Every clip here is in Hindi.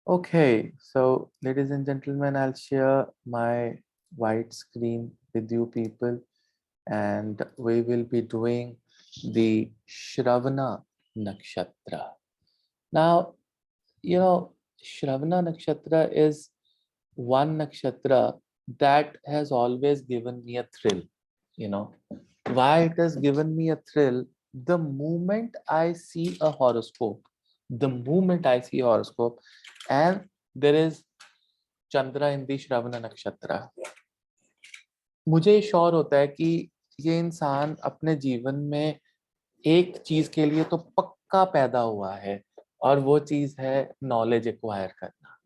Okay, so ladies and gentlemen, I'll share my white screen with you people, and we will be doing the Shravana Nakshatra. Now, Shravana Nakshatra is one nakshatra that has always given me a thrill. You know, why it has given me a thrill? The moment I see a horoscope, the moment I see a horoscope, and there is Chandra इन दी श्रवण नक्षत्र, मुझे श्योर होता है कि ये इंसान अपने जीवन में एक चीज के लिए तो पक्का पैदा हुआ है, और वो चीज है नॉलेज एक्वायर करना।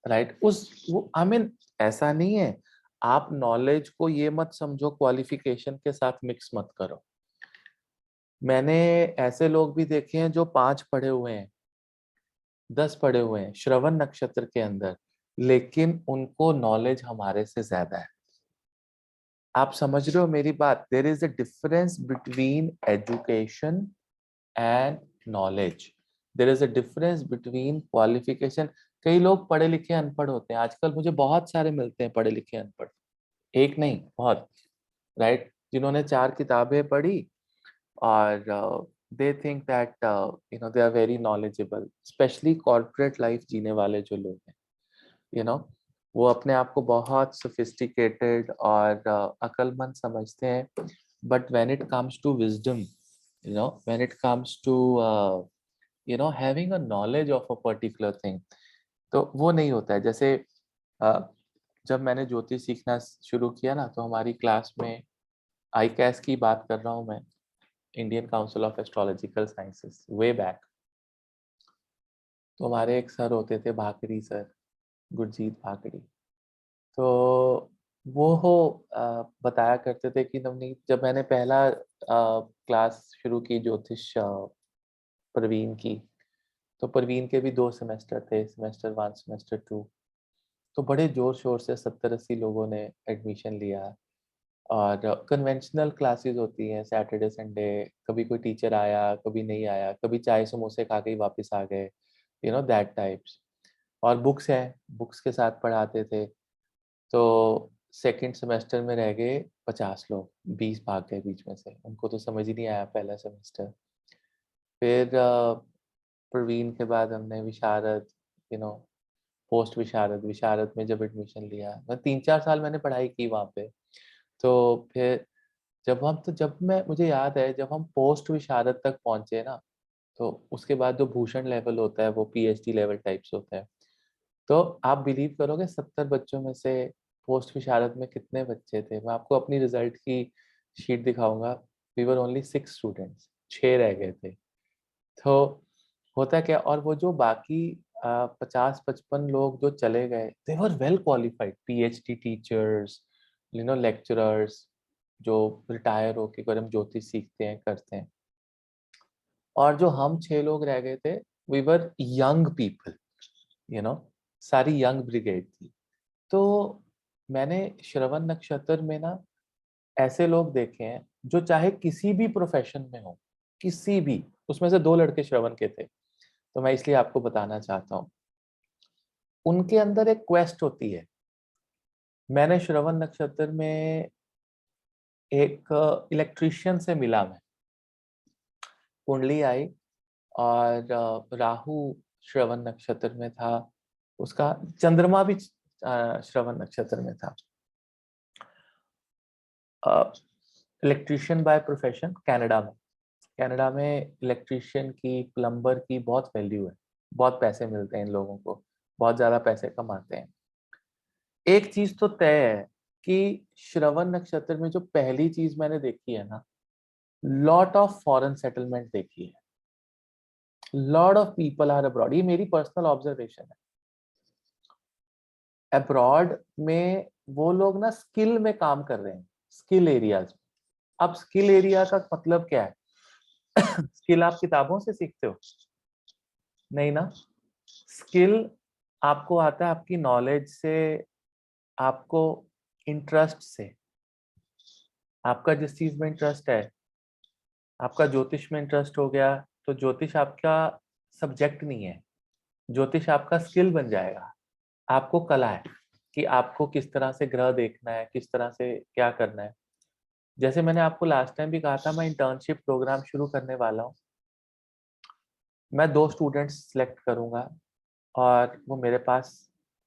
राइट? उस वो आई मीन ऐसा नहीं है, आप नॉलेज को ये मत समझो क्वालिफिकेशन के साथ मिक्स मत करो। मैंने ऐसे लोग भी देखे हैं जो 5 पढ़े हुए हैं, 10 पढ़े हुए हैं श्रवण नक्षत्र के अंदर, लेकिन उनको नॉलेज हमारे से ज्यादा है। आप समझ रहे हो मेरी बात? There is a difference between education and knowledge, there is a difference between qualification. कई लोग पढ़े लिखे अनपढ़ होते हैं, आजकल मुझे बहुत सारे मिलते हैं पढ़े लिखे अनपढ़, एक नहीं बहुत। राइट? जिन्होंने 4 किताबें पढ़ी और they think that they are very knowledgeable, specially corporate life जीने वाले जो लोग हैं, यू नो वो अपने आप को बहुत सोफिस्टिकेटेड और अक्लमंद समझते हैं। But when it comes to wisdom, when it comes to having a knowledge of a particular thing, तो वो नहीं होता है। जैसे जब मैंने ज्योतिष सीखना शुरू किया ना, तो हमारी क्लास में आईकैस की बात कर रहा हूँ मैं, Indian council of astrological sciences, way back. तो हमारे एक सर होते थे भाकरी सर, गुरजीत भाकरी। तो वो बताया करते थे कि नवनीत, जब मैंने पहला क्लास शुरू की ज्योतिष प्रवीण की, तो प्रवीण के भी 2 सेमेस्टर थे, सेमेस्टर 1 सेमेस्टर 2। तो बड़े जोर शोर से 70-80 लोगों ने एडमिशन लिया। और कन्वेंशनल क्लासेस होती हैं सैटरडे संडे, कभी कोई टीचर आया कभी नहीं आया, कभी चाय समोसे खा के ही वापस आ गए, दैट टाइप्स। और बुक्स हैं, बुक्स के साथ पढ़ाते थे। तो सेकंड सेमेस्टर में रह गए 50 लोग, 20 भाग गए बीच में से, उनको तो समझ ही नहीं आया पहला सेमेस्टर। फिर प्रवीण के बाद हमने विशारद, यू नो पोस्ट विशारद, विशारद में जब एडमिशन लिया, मैं 3-4 साल मैंने पढ़ाई की वहाँ पे। तो फिर जब मैं मुझे याद है, जब हम पोस्ट विशारद तक पहुंचे ना, तो उसके बाद जो भूषण लेवल होता है वो पीएचडी लेवल टाइप्स होता है। तो आप बिलीव करोगे, 70 बच्चों में से पोस्ट विशारद में कितने बच्चे थे? मैं आपको अपनी रिजल्ट की शीट दिखाऊंगा। वी वर ओनली 6 स्टूडेंट्स, 6 रह गए थे। तो होता क्या, और वो जो बाकी 50-55 लोग जो चले गए, they were well qualified PhD teachers, lecturers, जो रिटायर होके अगर हम ज्योतिष सीखते हैं करते हैं। और जो हम 6 लोग रह गए थे, we were young people, you know सारी यंग ब्रिगेड थी। तो मैंने श्रवण नक्षत्र में ना ऐसे लोग देखे हैं जो चाहे किसी भी प्रोफेशन में हो, किसी भी, उसमें से 2 लड़के श्रवण के थे, तो मैं इसलिए आपको बताना चाहता हूँ। उनके अंदर एक क्वेस्ट होती है। मैंने श्रवण नक्षत्र में एक इलेक्ट्रिशियन से मिला, मैं कुंडली आई, और राहु श्रवण नक्षत्र में था, उसका चंद्रमा भी श्रवण नक्षत्र में था। इलेक्ट्रिशियन बाय प्रोफेशन, कनाडा में इलेक्ट्रिशियन की, प्लम्बर की बहुत वैल्यू है, बहुत पैसे मिलते हैं इन लोगों को, बहुत ज्यादा पैसे कमाते हैं। एक चीज तो तय है कि श्रवण नक्षत्र में जो पहली चीज मैंने देखी है ना, लॉट ऑफ फॉरेन सेटलमेंट देखी है, lot of people are abroad. ये मेरी पर्सनल ऑब्जर्वेशन है। अब्रॉड में वो लोग ना स्किल में काम कर रहे हैं, स्किल एरियाज। अब स्किल एरिया का मतलब क्या है? स्किल आप किताबों से सीखते हो? नहीं ना। स्किल आपको आता है आपकी नॉलेज से, आपको इंटरेस्ट से। आपका जिस चीज में इंटरेस्ट है, आपका ज्योतिष में इंटरेस्ट हो गया, तो ज्योतिष आपका सब्जेक्ट नहीं है, ज्योतिष आपका स्किल बन जाएगा, आपको कला है कि आपको किस तरह से ग्रह देखना है, किस तरह से क्या करना है। जैसे मैंने आपको लास्ट टाइम भी कहा था, मैं इंटर्नशिप प्रोग्राम शुरू करने वाला हूँ। मैं 2 स्टूडेंट्स सेलेक्ट करूंगा और वो मेरे पास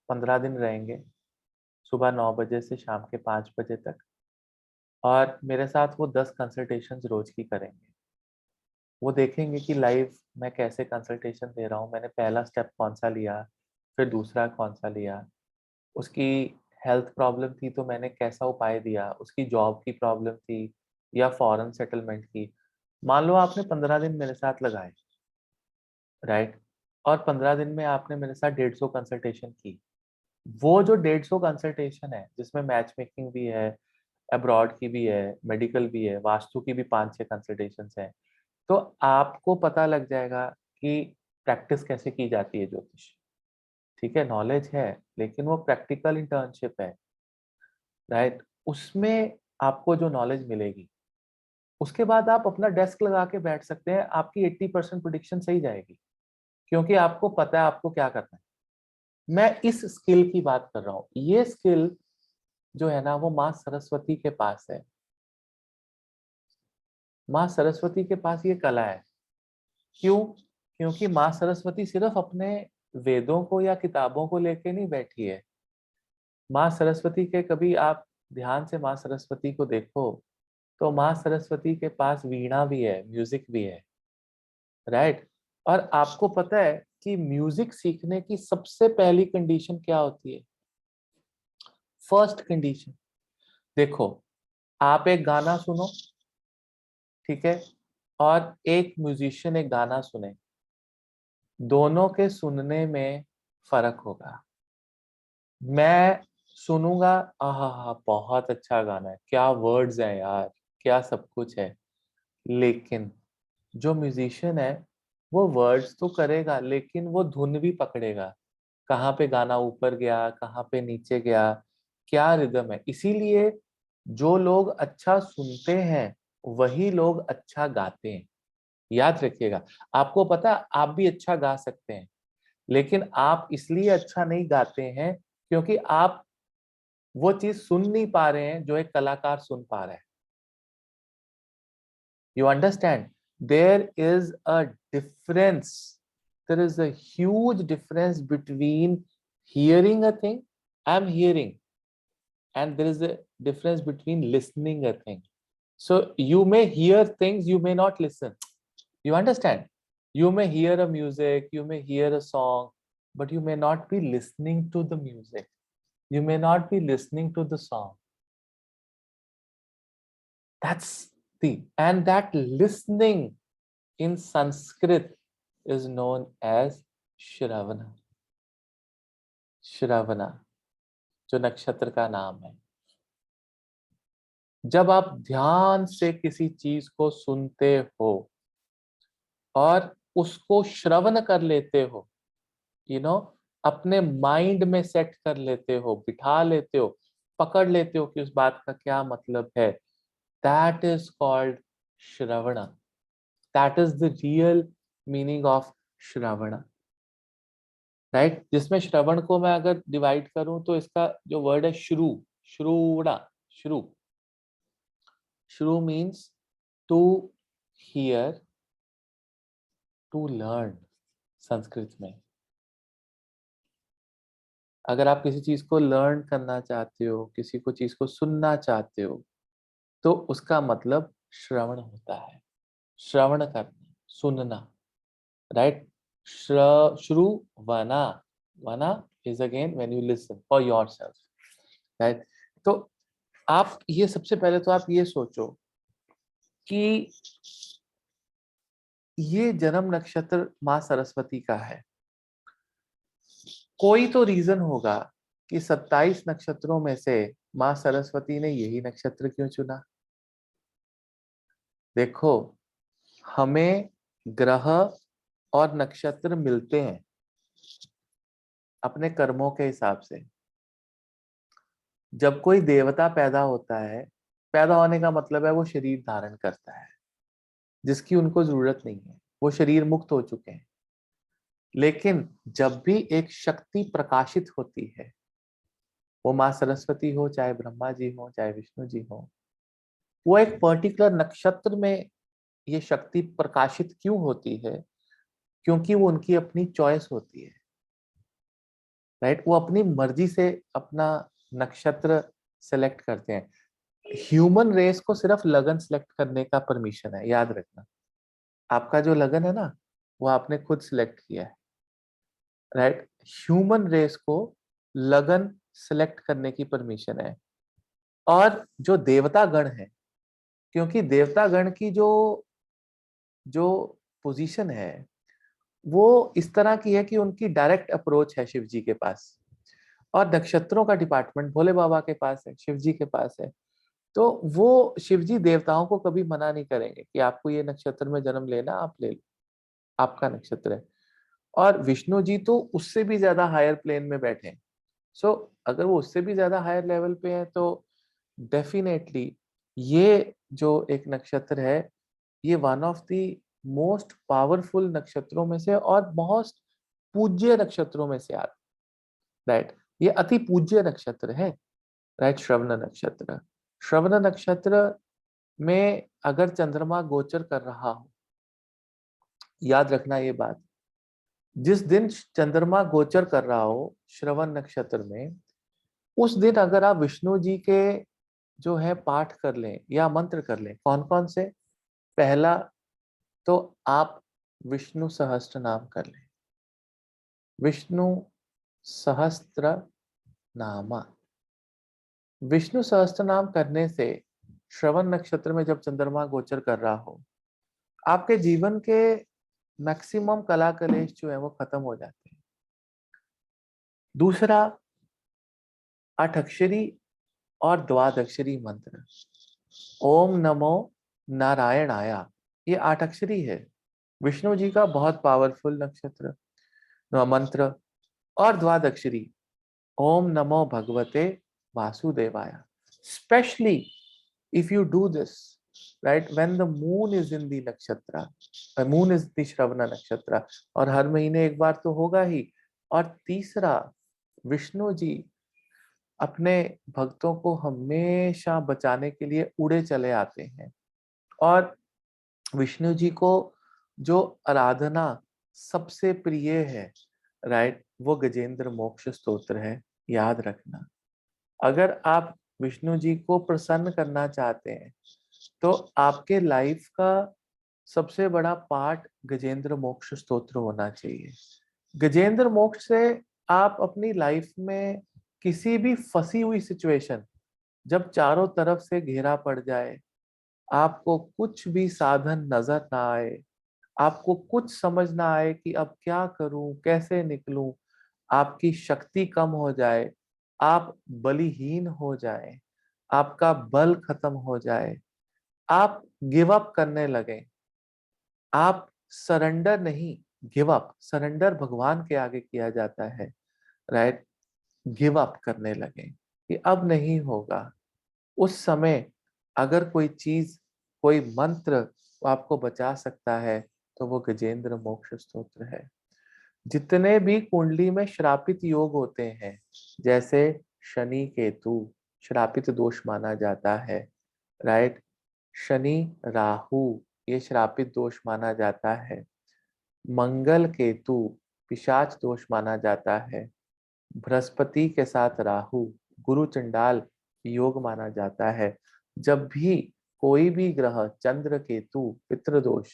15 दिन रहेंगे, सुबह 9 बजे से शाम के 5 बजे तक, और मेरे साथ वो 10 कंसल्टेशंस रोज की करेंगे। वो देखेंगे कि लाइव मैं कैसे कंसल्टेशन दे रहा हूँ, मैंने पहला स्टेप कौन सा लिया, फिर दूसरा कौन सा लिया, उसकी हेल्थ प्रॉब्लम थी तो मैंने कैसा उपाय दिया, उसकी जॉब की प्रॉब्लम थी या फॉरेन सेटलमेंट की। मान लो आपने 15 दिन मेरे साथ लगाए, राइट, और 15 दिन में आपने मेरे साथ 150 कंसल्टेशन की। वो जो 150 कंसल्टेशन है जिसमें मैच मेकिंग भी है, अब्रॉड की भी है, मेडिकल भी है, वास्तु की भी 5-6 कंसल्टेशन है, तो आपको पता लग जाएगा कि प्रैक्टिस कैसे की जाती है ज्योतिष। ठीक है, नॉलेज है, लेकिन वो प्रैक्टिकल इंटर्नशिप है, राइट। उसमें आपको जो नॉलेज मिलेगी, उसके बाद आप अपना डेस्क लगा के बैठ सकते हैं, आपकी 80% प्रेडिक्शन सही जाएगी, क्योंकि आपको पता है आपको क्या करना है। मैं इस स्किल की बात कर रहा हूँ। ये स्किल जो है ना, वो माँ सरस्वती के पास है। माँ सरस्वती के पास ये कला है। क्यों? क्योंकि माँ सरस्वती सिर्फ अपने वेदों को या किताबों को लेके नहीं बैठी है। माँ सरस्वती के, कभी आप ध्यान से माँ सरस्वती को देखो तो माँ सरस्वती के पास वीणा भी है, म्यूजिक भी है, राइट। और आपको पता है कि म्यूजिक सीखने की सबसे पहली कंडीशन क्या होती है? फर्स्ट कंडीशन, देखो, आप एक गाना सुनो, ठीक है, और एक म्यूजिशियन एक गाना सुने, दोनों के सुनने में फर्क होगा। मैं सुनूंगा, आहा, बहुत अच्छा गाना है, क्या वर्ड्स हैं यार, क्या सब कुछ है, लेकिन जो म्यूजिशियन है वो वर्ड्स तो करेगा लेकिन वो धुन भी पकड़ेगा, कहाँ पे गाना ऊपर गया, कहाँ पे नीचे गया, क्या रिदम है। इसीलिए जो लोग अच्छा सुनते हैं वही लोग अच्छा गाते हैं। याद रखिएगा, आपको पता है, आप भी अच्छा गा सकते हैं, लेकिन आप इसलिए अच्छा नहीं गाते हैं क्योंकि आप वो चीज सुन नहीं पा रहे हैं जो एक कलाकार सुन पा रहा है। You understand? There is a difference. There is a huge difference between hearing a thing, I'm hearing, and there is a difference between listening a thing. So you may hear things, you may not listen. You understand? You may hear a music, you may hear a song, but you may not be listening to the music. You may not be listening to the song. That's and that listening in Sanskrit is known as Shravana. श्रवणा, जो नक्षत्र का नाम है। जब आप ध्यान से किसी चीज को सुनते हो और उसको श्रवण कर लेते हो, यू नो, अपने माइंड में सेट कर लेते हो, बिठा लेते हो, पकड़ लेते हो कि उस बात का क्या मतलब है, that is called Shravan. That is the real meaning of Shravan, right. जिसमें श्रवण को मैं अगर डिवाइड करूं तो इसका जो वर्ड है श्रु, श्रुणा, श्रु, श्रु means to hear, to learn Sanskrit में। अगर आप किसी चीज को लर्न करना चाहते हो, किसी को चीज को सुनना चाहते हो, तो उसका मतलब श्रवण होता है। श्रवण करना, सुनना, राइट। श्रु वना, वना is again when you listen for yourself, right. तो आप ये, सबसे पहले तो आप ये सोचो कि ये जन्म नक्षत्र माँ सरस्वती का है। कोई तो रीजन होगा कि 27 नक्षत्रों में से माँ सरस्वती ने यही नक्षत्र क्यों चुना। देखो, हमें ग्रह और नक्षत्र मिलते हैं अपने कर्मों के हिसाब से। जब कोई देवता पैदा होता है, पैदा होने का मतलब है वो शरीर धारण करता है, जिसकी उनको जरूरत नहीं है, वो शरीर मुक्त हो चुके हैं। लेकिन जब भी एक शक्ति प्रकाशित होती है, वो माँ सरस्वती हो, चाहे ब्रह्मा जी हो, चाहे विष्णु जी हो, वो एक पर्टिकुलर नक्षत्र में ये शक्ति प्रकाशित क्यों होती है? क्योंकि वो उनकी अपनी चॉइस होती है, राइट। वो अपनी मर्जी से अपना नक्षत्र सेलेक्ट करते हैं। ह्यूमन रेस को सिर्फ लगन सेलेक्ट करने का परमिशन है, याद रखना। आपका जो लगन है ना, वो आपने खुद सिलेक्ट किया है, राइट। ह्यूमन रेस को लगन सेलेक्ट करने की परमिशन है। और जो देवता गण है, क्योंकि देवता गण की जो जो पोजीशन है, वो इस तरह की है कि उनकी डायरेक्ट अप्रोच है शिव जी के पास, और नक्षत्रों का डिपार्टमेंट भोले बाबा के पास है, शिव जी के पास है। तो वो शिव जी देवताओं को कभी मना नहीं करेंगे कि आपको ये नक्षत्र में जन्म लेना, आप ले लो, आपका नक्षत्र है। और विष्णु जी तो उससे भी ज्यादा हायर प्लेन में बैठे हैं। सो अगर वो उससे भी ज्यादा हायर लेवल पे है, तो डेफिनेटली ये जो एक नक्षत्र है, ये one of the most powerful नक्षत्रों में से और बहुत पूज्य नक्षत्रों में से आता, राइट। ये अति पूज्य नक्षत्र है, राइट। श्रवण नक्षत्र, श्रवण नक्षत्र में अगर चंद्रमा गोचर कर रहा हो, याद रखना ये बात, जिस दिन चंद्रमा गोचर कर रहा हो श्रवण नक्षत्र में, उस दिन अगर आप विष्णु जी के जो है पाठ कर लें या मंत्र कर लें, कौन कौन से? पहला तो आप विष्णु सहस्त्र नाम कर लें, विष्णु सहस्त्र नामा। विष्णु सहस्त्र नाम करने से श्रवण नक्षत्र में जब चंद्रमा गोचर कर रहा हो, आपके जीवन के मैक्सिमम कला कलेश जो है वो खत्म हो जाते हैं। दूसरा, अठक्षरी और द्वादक्षरी मंत्र, ओम नमो नारायणाया, ये 8 अक्षरी है, विष्णु जी का बहुत पावरफुल नक्षत्र मंत्र। और द्वादक्षरी, ओम नमो भगवते वासुदेवाय। Specially if you do this, right, when the moon is in the nakshatra, moon is the श्रवण नक्षत्र, और हर महीने एक बार तो होगा ही। और तीसरा, विष्णु जी अपने भक्तों को हमेशा बचाने के लिए उड़े चले आते हैं। और विष्णु जी को जो आराधना सबसे प्रिय है, राइट, वो गजेंद्र मोक्ष स्तोत्र है, याद रखना। अगर आप विष्णु जी को प्रसन्न करना चाहते हैं, तो आपके लाइफ का सबसे बड़ा पार्ट गजेंद्र मोक्ष स्तोत्र होना चाहिए। गजेंद्र मोक्ष से आप अपनी लाइफ में किसी भी फंसी हुई सिचुएशन, जब चारों तरफ से घेरा पड़ जाए, आपको कुछ भी साधन नजर ना आए, आपको कुछ समझ ना आए कि अब क्या करूं, कैसे निकलूं, आपकी शक्ति कम हो जाए, आप बलहीन हो जाए, आपका बल खत्म हो जाए, आप गिव अप करने लगे, आप सरेंडर नहीं, गिव अप, सरेंडर भगवान के आगे किया जाता है, राइट। गिव अप करने लगे कि अब नहीं होगा, उस समय अगर कोई चीज, कोई मंत्र आपको बचा सकता है, तो वो गजेंद्र मोक्ष स्तोत्र है। जितने भी कुंडली में श्रापित योग होते हैं, जैसे शनि केतु श्रापित दोष माना जाता है, राइट। शनि राहु, ये श्रापित दोष माना जाता है। मंगल केतु पिशाच दोष माना जाता है। बृहस्पति के साथ राहु गुरु चंडाल योग माना जाता है। जब भी कोई भी ग्रह, चंद्र केतु पितृदोष,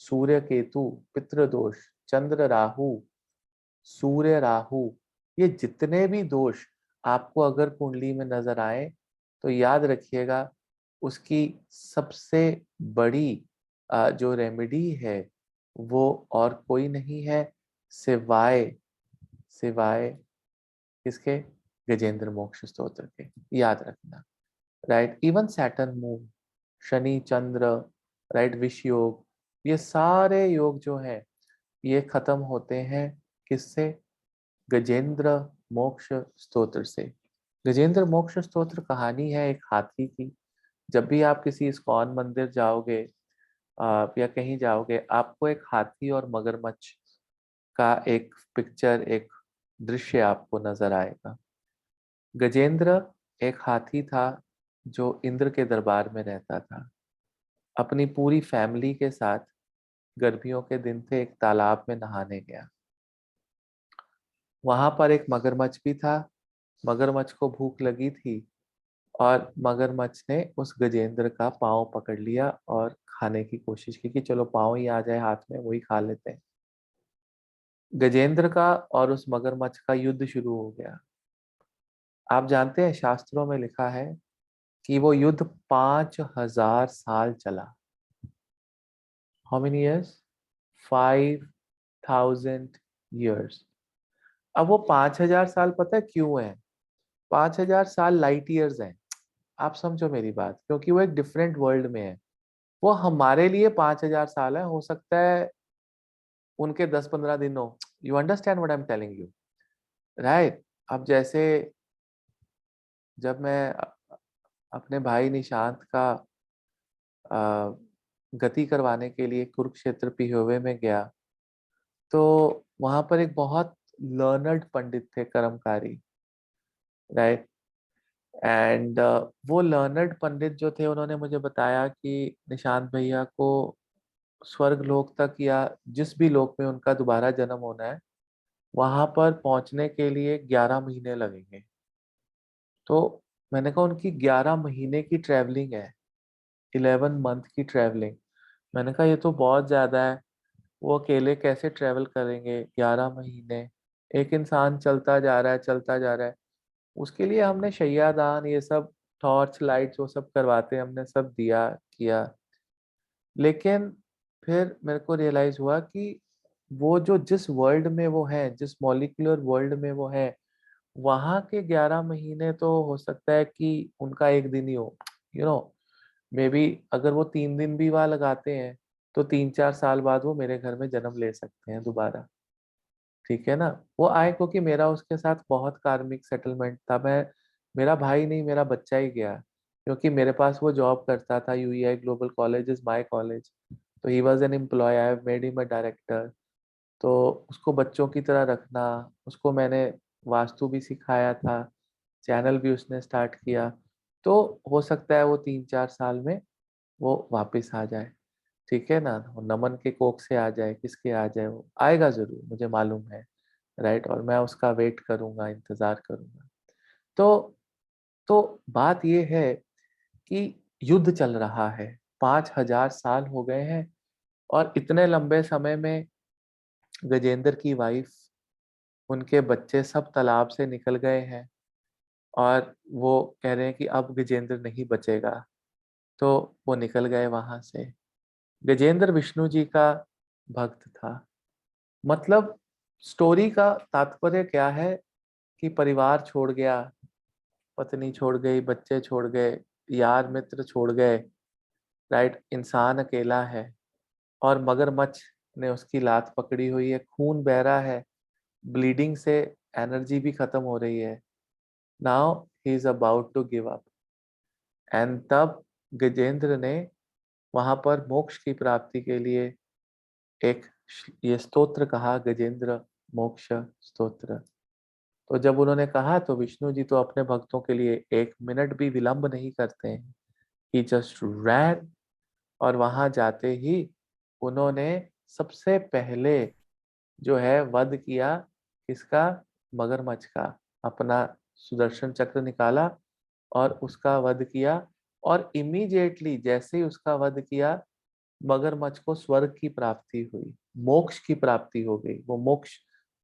सूर्य केतु पितृदोष, चंद्र राहु, सूर्य राहु, ये जितने भी दोष आपको अगर कुंडली में नजर आए, तो याद रखिएगा, उसकी सबसे बड़ी जो रेमेडी है, वो और कोई नहीं है सिवाय सिवाय किसके? गजेंद्र मोक्ष स्तोत्र के, याद रखना, right. Even Saturn moon, Shani Chandra, right, विष योग, ये सारे योग जो है, ये खत्म होते हैं किससे? गजेंद्र मोक्ष स्तोत्र से। गजेंद्र मोक्ष स्तोत्र कहानी है एक हाथी की। जब भी आप किसी इस्कॉन मंदिर जाओगे, या कहीं जाओगे, आपको एक हाथी और मगरमच्छ का एक पिक्चर, एक दृश्य आपको नजर आएगा। गजेंद्र एक हाथी था जो इंद्र के दरबार में रहता था। अपनी पूरी फैमिली के साथ गर्मियों के दिन थे, एक तालाब में नहाने गया। वहां पर एक मगरमच्छ भी था। मगरमच्छ को भूख लगी थी और मगरमच्छ ने उस गजेंद्र का पाँव पकड़ लिया और खाने की कोशिश की कि चलो पाँव ही आ जाए हाथ में, वही खा लेते हैं। गजेंद्र का और उस मगरमच्छ का युद्ध शुरू हो गया। आप जानते हैं शास्त्रों में लिखा है कि वो युद्ध 5,000 साल चला। How many years? 5,000 ईयर्स। अब वो 5,000 साल पता है क्यों है? 5,000 साल लाइट ईयर्स हैं। आप समझो मेरी बात, क्योंकि वो एक डिफरेंट वर्ल्ड में है। वो हमारे लिए 5,000 साल है, हो सकता है उनके 10-15 दिन हो। You understand what I am telling you, right? अब जैसे जब मैं अपने भाई निशांत का अ, गति करवाने के लिए कुरुक्षेत्र पिहोवे में गया, तो वहां पर एक बहुत लर्नर्ड पंडित थे, कर्मकारी, राइट? एंड वो लर्नर्ड पंडित जो थे, उन्होंने मुझे बताया कि निशांत भैया को स्वर्ग लोक तक या जिस भी लोक में उनका दोबारा जन्म होना है, वहां पर पहुंचने के लिए 11 महीने लगेंगे। तो मैंने कहा उनकी 11 महीने की ट्रैवलिंग है, 11 मंथ की ट्रैवलिंग। मैंने कहा ये तो बहुत ज्यादा है। वो अकेले कैसे ट्रैवल करेंगे 11 महीने? एक इंसान चलता जा रहा है, चलता जा रहा है। उसके लिए हमने शैयादान, ये सब टॉर्च लाइट्स वो सब करवाते हैं, हमने सब दिया किया। लेकिन फिर मेरे को रियलाइज हुआ कि वो जो जिस वर्ल्ड में वो है, जिस मॉलिक्यूलर वर्ल्ड में वो है, वहां के 11 महीने तो हो सकता है कि उनका एक दिन ही हो। यू नो, मे बी अगर वो 3 दिन भी वहां लगाते हैं, तो 3-4 साल बाद वो मेरे घर में जन्म ले सकते हैं दोबारा। ठीक है ना? वो आए क्योंकि मेरा उसके साथ बहुत कार्मिक सेटलमेंट था। मैं, मेरा भाई नहीं, मेरा बच्चा ही गया, क्योंकि मेरे पास वो जॉब करता था। UEI global college is my college, तो he was an employ, I have made him a director. तो उसको बच्चों की तरह रखना, उसको मैंने वास्तु भी सिखाया था, चैनल भी उसने स्टार्ट किया। तो हो सकता है वो 3-4 साल में वो वापस आ जाए। ठीक है ना? वो नमन के कोख से आ जाए, किसके आ जाए, वो आएगा जरूर, मुझे मालूम है, राइट? और मैं उसका वेट करूंगा, इंतजार करूंगा। तो बात ये है कि युद्ध चल रहा है, 5,000 साल हो गए हैं, और इतने लंबे समय में गजेंद्र की वाइफ, उनके बच्चे सब तालाब से निकल गए हैं, और वो कह रहे हैं कि अब गजेंद्र नहीं बचेगा। तो वो निकल गए वहां से। गजेंद्र विष्णु जी का भक्त था। मतलब स्टोरी का तात्पर्य क्या है कि परिवार छोड़ गया, पत्नी छोड़ गई, बच्चे छोड़ गए, यार मित्र छोड़ गए, राइट? इंसान अकेला है, और मगरमच्छ ने उसकी लात पकड़ी हुई है, खून बह रहा है, ब्लीडिंग से एनर्जी भी खत्म हो रही है। Now he is about to give up. And तब गजेंद्र ने वहां पर मोक्ष की प्राप्ति के लिए एक ये स्तोत्र कहा, गजेंद्र मोक्ष स्तोत्र। तो जब उन्होंने कहा, तो विष्णु जी तो अपने भक्तों के लिए 1 मिनट भी विलंब नहीं करते हैं। ही जस्ट रैन, और वहां जाते ही उन्होंने सबसे पहले जो है वध किया, किसका? मगरमच्छ का। अपना सुदर्शन चक्र निकाला और उसका वध किया। और इमीडिएटली जैसे ही उसका वध किया, मगरमच्छ को स्वर्ग की प्राप्ति हुई, मोक्ष की प्राप्ति हो गई, वो मोक्ष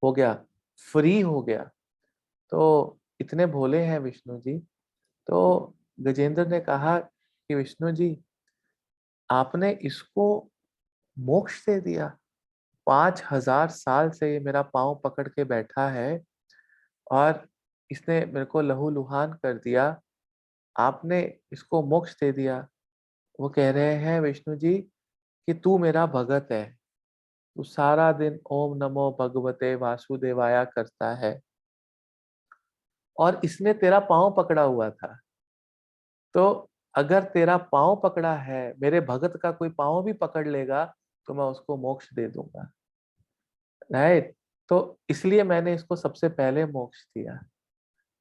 हो गया, फ्री हो गया। तो इतने भोले हैं विष्णु जी। तो गजेंद्र ने कहा कि विष्णु जी, आपने इसको मोक्ष दे दिया। 5,000 साल से ये मेरा पाँव पकड़ के बैठा है, और इसने मेरे को लहूलुहान कर दिया, आपने इसको मोक्ष दे दिया। वो कह रहे हैं विष्णु जी कि तू मेरा भगत है, तू सारा दिन ओम नमो भगवते वासुदेवाया करता है, और इसने तेरा पाँव पकड़ा हुआ था। तो अगर तेरा पाँव पकड़ा है, मेरे भगत का कोई पाँव भी पकड़ लेगा, तो मैं उसको मोक्ष दे दूंगा, राइट? तो इसलिए मैंने इसको सबसे पहले मोक्ष दिया,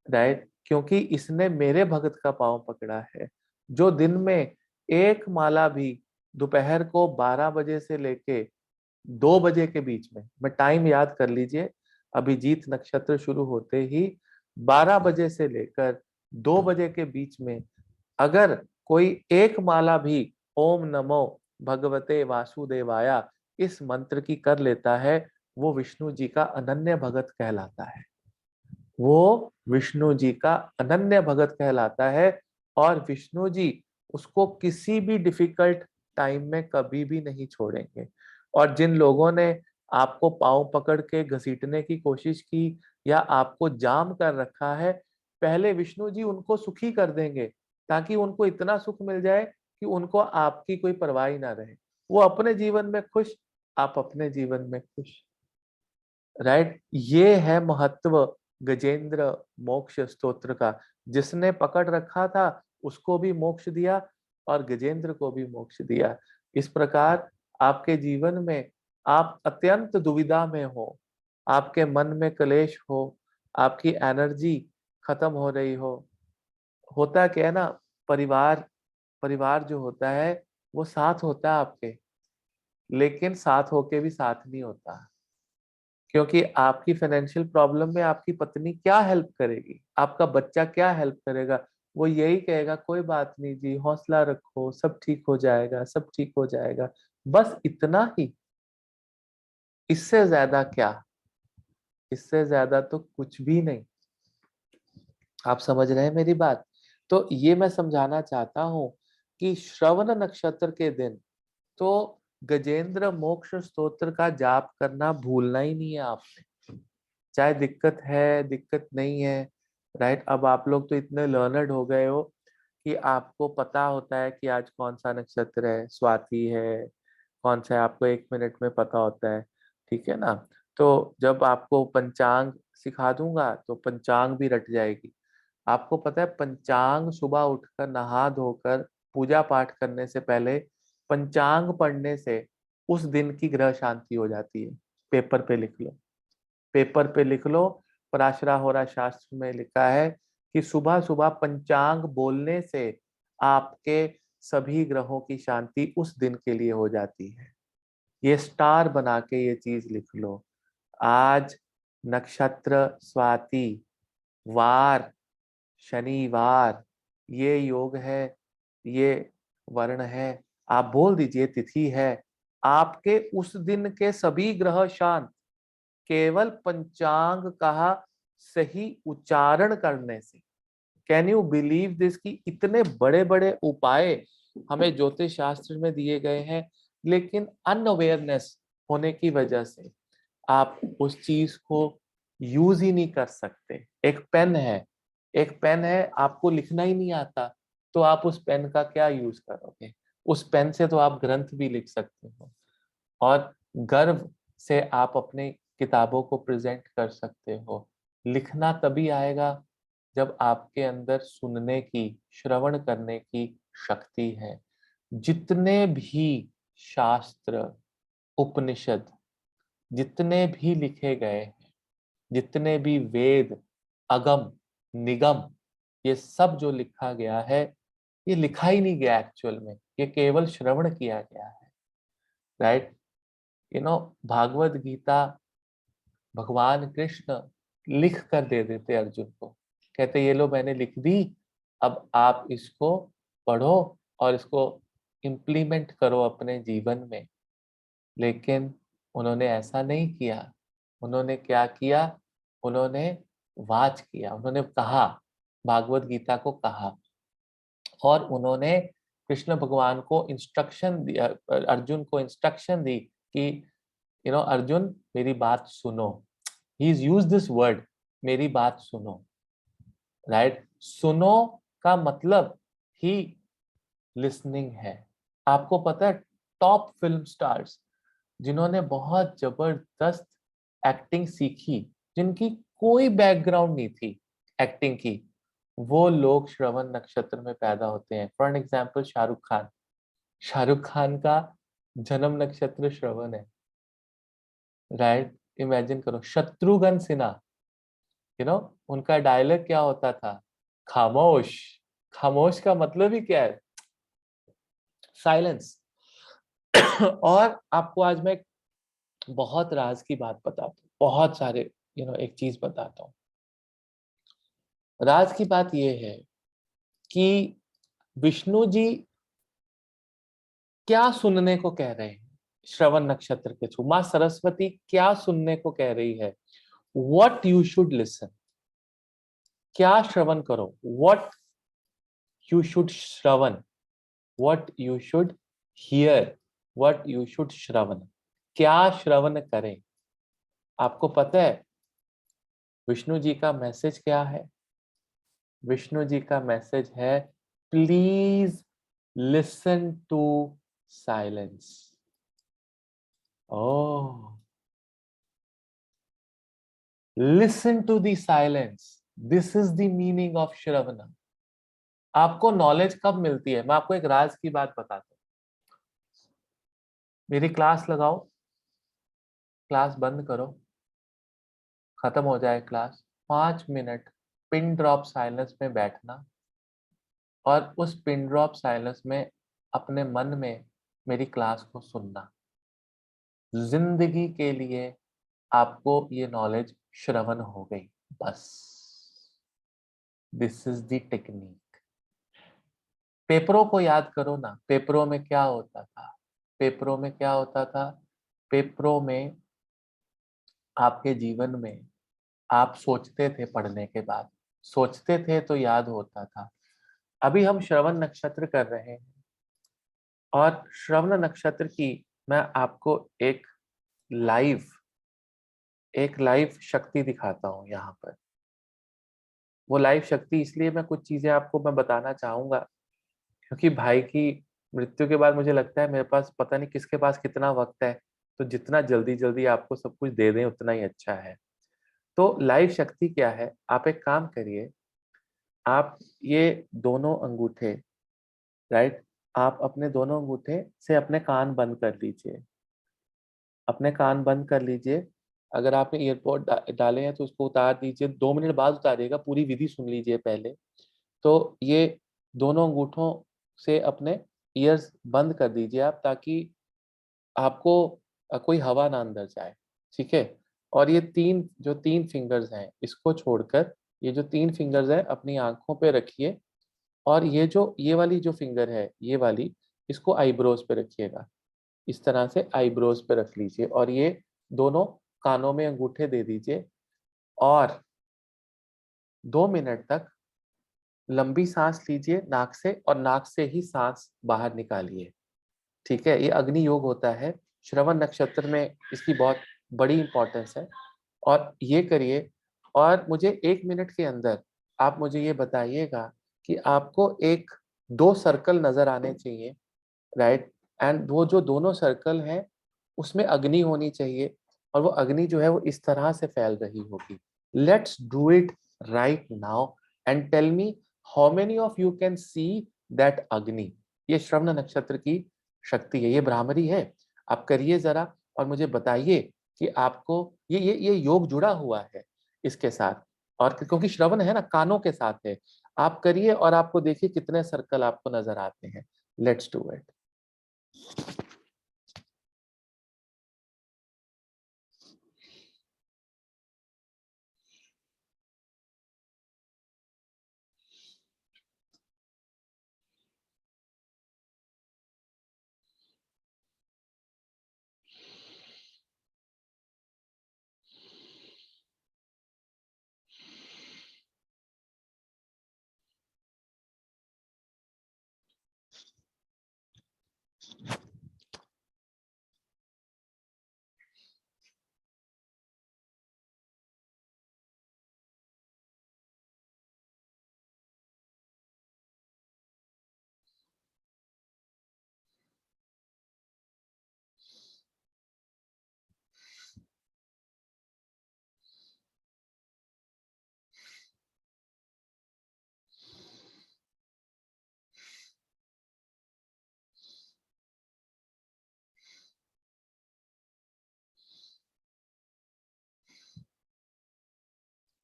राइट, क्योंकि इसने मेरे भगत का पांव पकड़ा है, जो दिन में एक माला भी दोपहर को 12 बजे से लेके 2 बजे के बीच में, मैं टाइम याद कर लीजिए, अभिजीत नक्षत्र शुरू होते ही 12 बजे से लेकर 2 बजे के बीच में अगर कोई एक माला भी ओम नमो भगवते वासुदेवाया इस मंत्र की कर लेता है, वो विष्णु जी का अनन्य भगत कहलाता है। वो विष्णु जी का अनन्य भगत कहलाता है, और विष्णु जी उसको किसी भी डिफिकल्ट टाइम में कभी भी नहीं छोड़ेंगे। और जिन लोगों ने आपको पांव पकड़ के घसीटने की कोशिश की या आपको जाम कर रखा है, पहले विष्णु जी उनको सुखी कर देंगे, ताकि उनको इतना सुख मिल जाए कि उनको आपकी कोई परवाह ही ना रहे। वो अपने जीवन में खुश, आप अपने जीवन में खुश, राइट। ये है महत्व गजेंद्र मोक्ष स्तोत्र का। जिसने पकड़ रखा था उसको भी मोक्ष दिया और गजेंद्र को भी मोक्ष दिया। इस प्रकार आपके जीवन में आप अत्यंत दुविधा में हो, आपके मन में क्लेश हो, आपकी एनर्जी खत्म हो रही हो, होता क्या है ना, परिवार परिवार जो होता है वो साथ होता है आपके, लेकिन साथ होके भी साथ नहीं होता, क्योंकि आपकी फाइनेंशियल प्रॉब्लम में आपकी पत्नी क्या हेल्प करेगी, आपका बच्चा क्या हेल्प करेगा। वो यही कहेगा कोई बात नहीं जी, हौसला रखो, सब ठीक हो जाएगा, सब ठीक हो जाएगा, बस इतना ही। इससे ज्यादा क्या, इससे ज्यादा तो कुछ भी नहीं। आप समझ रहे हैं मेरी बात। तो ये मैं समझाना चाहता हूं कि श्रवण नक्षत्र के दिन तो गजेंद्र मोक्ष स्तोत्र का जाप करना भूलना ही नहीं है आपने, चाहे दिक्कत है दिक्कत नहीं है, राइट। अब आप लोग तो इतने लर्नर्ड हो गए हो कि आपको पता होता है कि आज कौन सा नक्षत्र है, स्वाति है, कौन सा है, आपको 1 मिनट में पता होता है, ठीक है ना। तो जब आपको पंचांग सिखा दूंगा तो पंचांग भी रट जाएगी। आपको पता है पंचांग सुबह उठकर नहा धोकर पूजा पाठ करने से पहले पंचांग पढ़ने से उस दिन की ग्रह शांति हो जाती है। पेपर पे लिख लो, पेपर पे लिख लो। पराशरा होरा शास्त्र में लिखा है कि सुबह सुबह पंचांग बोलने से आपके सभी ग्रहों की शांति उस दिन के लिए हो जाती है। ये स्टार बना के ये चीज लिख लो। आज नक्षत्र स्वाति, वार शनिवार, ये योग है, ये वर्ण है, आप बोल दीजिए तिथि है, आपके उस दिन के सभी ग्रह शांत केवल पंचांग का सही उच्चारण करने से। कैन यू बिलीव दिस कि इतने बड़े बड़े उपाय हमें ज्योतिष शास्त्र में दिए गए हैं, लेकिन अनअवेयरनेस होने की वजह से आप उस चीज को यूज ही नहीं कर सकते। एक पेन है, एक पेन है, आपको लिखना ही नहीं आता, तो आप उस पेन का क्या यूज करोगे। उस पेन से तो आप ग्रंथ भी लिख सकते हो, और गर्व से आप अपने किताबों को प्रेजेंट कर सकते हो। लिखना तभी आएगा जब आपके अंदर सुनने की, श्रवण करने की शक्ति है। जितने भी शास्त्र, उपनिषद, जितने भी लिखे गए हैं, जितने भी वेद, अगम, निगम, ये सब जो लिखा गया है, ये लिखा ही नहीं गया एक्चुअल में, ये केवल श्रवण किया गया है, राइट। भागवत गीता भगवान कृष्ण लिख कर दे देते अर्जुन को, कहते ये लो मैंने लिख दी, अब आप इसको पढ़ो और इसको इम्प्लीमेंट करो अपने जीवन में। लेकिन उन्होंने ऐसा नहीं किया। उन्होंने क्या किया, उन्होंने वाच किया, उन्होंने कहा, भागवत गीता को कहा, और उन्होंने कृष्ण भगवान को इंस्ट्रक्शन दिया, अर्जुन को इंस्ट्रक्शन दी कि अर्जुन मेरी बात सुनो। He is use this word, मेरी बात सुनो, राइट। सुनो का मतलब ही लिसनिंग है। आपको पता है टॉप फिल्म स्टार्स जिन्होंने बहुत जबरदस्त एक्टिंग सीखी, जिनकी कोई बैकग्राउंड नहीं थी एक्टिंग की, वो लोग श्रवण नक्षत्र में पैदा होते हैं। For an example Shahrukh Khan, Shahrukh Khan का जन्म नक्षत्र श्रवण है, राइट। इमेजिन करो, शत्रुघ्न सिन्हा, उनका डायलॉग क्या होता था? खामोश। खामोश का मतलब ही क्या है? साइलेंस। और आपको आज मैं एक बहुत राज की बात बताता हूँ, बहुत सारे एक चीज बताता हूँ। राज की बात यह है कि विष्णु जी क्या सुनने को कह रहे हैं श्रवण नक्षत्र के थ्रू? माँ सरस्वती क्या सुनने को कह रही है? What you should listen. क्या श्रवण करो? वट यू शुड श्रवण, what you should hear, what you should श्रवण। क्या श्रवण करें? आपको पता है विष्णु जी का मैसेज क्या है? विष्णु जी का मैसेज है, please listen to silence. Oh, listen to the silence, this is the meaning of श्रवण। आपको नॉलेज कब मिलती है? मैं आपको एक राज की बात बताता हूँ। मेरी क्लास लगाओ, क्लास बंद करो, खत्म हो जाए class, 5 minute pin drop silence में बैठना, और उस पिन ड्रॉप साइलेंस में अपने मन में मेरी क्लास को सुनना। जिंदगी के लिए आपको ये नॉलेज श्रवण हो गई, बस। This is the technique. पेपरों को याद करो ना, पेपरों में क्या होता था? पेपरों में क्या होता था? पेपरों में आपके जीवन में आप सोचते थे, पढ़ने के बाद सोचते थे तो याद होता था। अभी हम श्रवण नक्षत्र कर रहे हैं, और श्रवण नक्षत्र की मैं आपको लाइव एक लाइव शक्ति दिखाता हूं यहाँ पर। वो लाइव शक्ति इसलिए मैं कुछ चीजें आपको मैं बताना चाहूंगा, क्योंकि भाई की मृत्यु के बाद मुझे लगता है मेरे पास पता नहीं किसके पास कितना वक्त है, तो जितना जल्दी जल्दी आपको सब कुछ दे दें उतना ही अच्छा है। तो लाइव शक्ति क्या है? आप एक काम करिए, आप ये दोनों अंगूठे, राइट, आप अपने दोनों अंगूठे से अपने कान बंद कर लीजिए, अपने कान बंद कर लीजिए। अगर आपने ईयरपोर्ट डाले हैं तो उसको उतार दीजिए, 2 मिनट बाद उतारिएगा, पूरी विधि सुन लीजिए पहले। तो ये दोनों अंगूठों से अपने ईयर्स बंद कर दीजिए आप, ताकि आपको कोई हवा ना अंदर जाए, ठीक है? और ये तीन फिंगर्स हैं, इसको छोड़कर ये जो 3 फिंगर्स हैं अपनी आंखों पे रखिए, और ये वाली जो फिंगर है, ये वाली, इसको आईब्रोज पे रखिएगा। इस तरह से आईब्रोज पे रख लीजिए, और ये दोनों कानों में अंगूठे दे दीजिए, और 2 मिनट तक लंबी सांस लीजिए नाक से, और नाक से ही सांस बाहर निकालिए, ठीक है? ये अग्नि योग होता है, श्रवण नक्षत्र में इसकी बहुत बड़ी इंपॉर्टेंस है, और ये करिए। और मुझे 1 मिनट के अंदर आप मुझे ये बताइएगा कि आपको 2 सर्कल नजर आने चाहिए, राइट? एंड वो जो दोनों सर्कल हैं उसमें अग्नि होनी चाहिए, और वो अग्नि जो है वो इस तरह से फैल रही होगी। Let's do it right now, and tell me how many of you can see that Agni. ये श्रवण नक्षत्र की शक्ति है, ये भ्रामरी है। आप करिए जरा, और मुझे बताइए कि आपको ये योग जुड़ा हुआ है इसके साथ, और क्योंकि श्रवण है ना, कानों के साथ है। आप करिए और आपको देखिए कितने सर्कल आपको नजर आते हैं। Let's do it.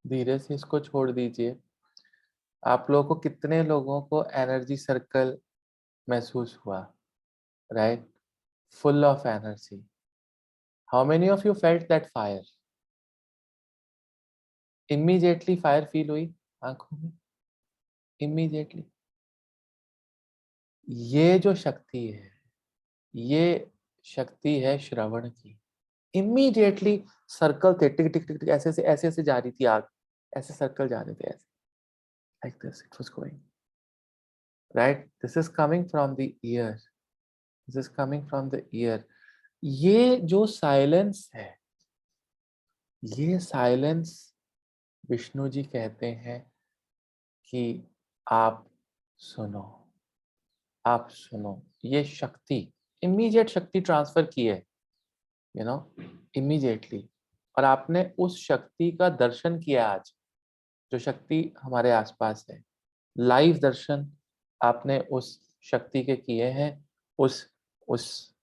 धीरे से इसको छोड़ दीजिए। आप लोगों को, कितने लोगों को एनर्जी सर्कल महसूस हुआ, right? Full of energy. How many of you felt that fire? Immediately fire feel हुई आंखों में, इमीडिएटली। ये जो शक्ति है, ये शक्ति है श्रवण की। इमीडिएटली सर्कल थे, टिक टिक टिक टिक, ऐसे ऐसे जा रही थी आग, ऐसे सर्कल जा रहे थे, ऐसे, like this it was going, right? This is coming from the year, this is coming from the year. ये जो साइलेंस है, ये साइलेंस विष्णु जी कहते हैं कि आप सुनो, आप सुनो। ये शक्ति, इमीडिएट शक्ति ट्रांसफर की है, यू नो, इमीडिएटली। और आपने उस शक्ति का दर्शन किया आज, जो शक्ति हमारे आसपास है। लाइव दर्शन आपने उस शक्ति के किए हैं। उस उस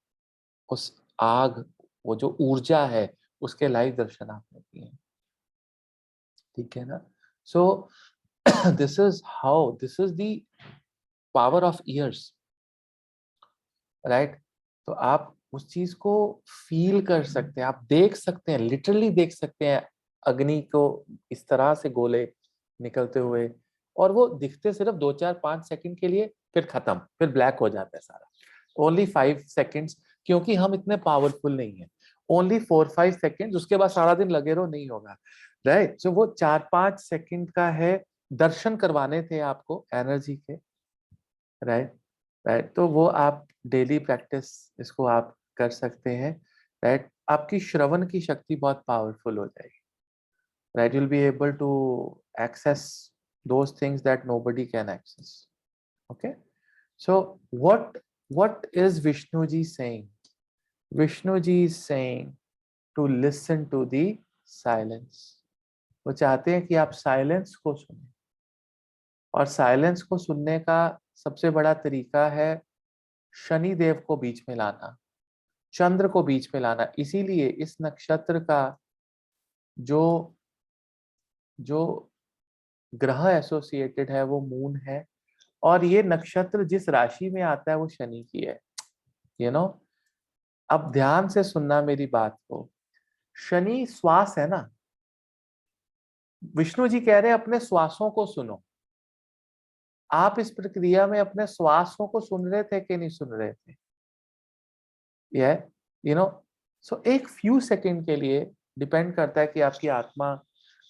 उस आग, वो जो ऊर्जा है, उसके लाइव दर्शन आपने किए हैं, ठीक है ना? So this is how, this is the power of years, right? तो आप उस चीज को फील कर सकते हैं, आप देख सकते हैं, लिटरली देख सकते हैं अग्नि को इस तरह से गोले निकलते हुए। और वो दिखते सिर्फ 2 4 5 सेकंड के लिए, फिर खत्म, फिर ब्लैक हो जाता है सारा। ओनली 5 सेकंड्स, क्योंकि हम इतने पावरफुल नहीं है। ओनली 4 5 सेकंड्स, उसके बाद सारा दिन लगे रहो, नहीं होगा, राइट? जो वो 4 5 सेकंड का है, दर्शन करवाने थे आपको एनर्जी के, राइट? राइट, तो वो आप डेली प्रैक्टिस इसको आप कर सकते हैं, राइट? आपकी श्रवण की शक्ति बहुत पावरफुल हो जाएगी, right? you'll be able to access those things that nobody can access. Okay, so what is Vishnu ji saying? Vishnu ji is saying to listen to the silence. वो चाहते हैं कि आप साइलेंस को सुने, और साइलेंस को सुनने का सबसे बड़ा तरीका है शनि देव को बीच में लाना, चंद्र को बीच में लाना। इसीलिए इस नक्षत्र का जो जो ग्रह एसोसिएटेड है वो मून है, और ये नक्षत्र जिस राशि में आता है वो शनि की है, यू नो। अब ध्यान से सुनना मेरी बात को। शनि श्वास है ना, विष्णु जी कह रहे हैं अपने श्वासों को सुनो। आप इस प्रक्रिया में अपने श्वासों को सुन रहे थे कि नहीं सुन रहे थे? ये, यू नो, सो एक फ्यू सेकंड के लिए डिपेंड करता है कि आपकी आत्मा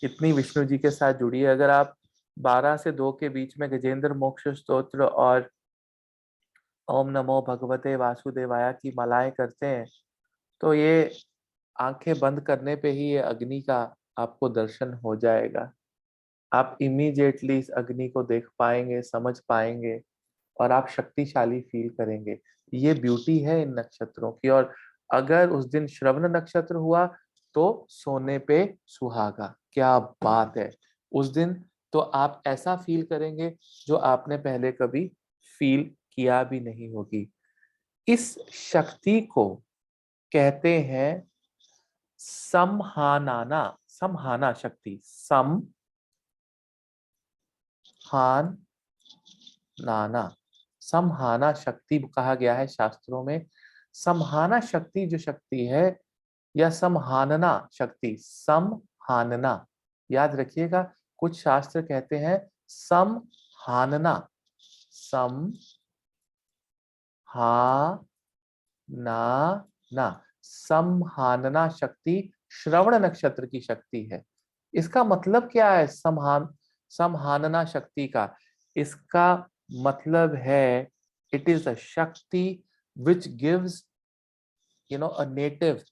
कितनी विष्णु जी के साथ जुड़ी है। अगर आप 12 से 2 के बीच में गजेंद्र मोक्ष स्तोत्र और ओम नमो भगवते वासुदेवाय की मालाएं करते हैं, तो ये आंखें बंद करने पे ही ये अग्नि का आपको दर्शन हो जाएगा। आप इमीडिएटली इस अग्नि को देख पाएंगे, समझ पाएंगे, और आप शक्तिशाली फील करेंगे। ये ब्यूटी है इन नक्षत्रों की। और अगर उस दिन श्रवण नक्षत्र हुआ तो सोने पे सुहागा, क्या बात है! उस दिन तो आप ऐसा फील करेंगे जो आपने पहले कभी फील किया भी नहीं होगी। इस शक्ति को कहते हैं समहानाना, समहाना शक्ति, समहानाना, समहाना शक्ति कहा गया है शास्त्रों में। समहाना शक्ति जो शक्ति है, या समहानना शक्ति, समहानना, याद रखिएगा। कुछ शास्त्र कहते हैं समहानना, सम हा ना ना, समहानना शक्ति श्रवण नक्षत्र की शक्ति है। इसका मतलब क्या है समहानना शक्ति का? इसका मतलब है इट इज अ शक्ति which gives a native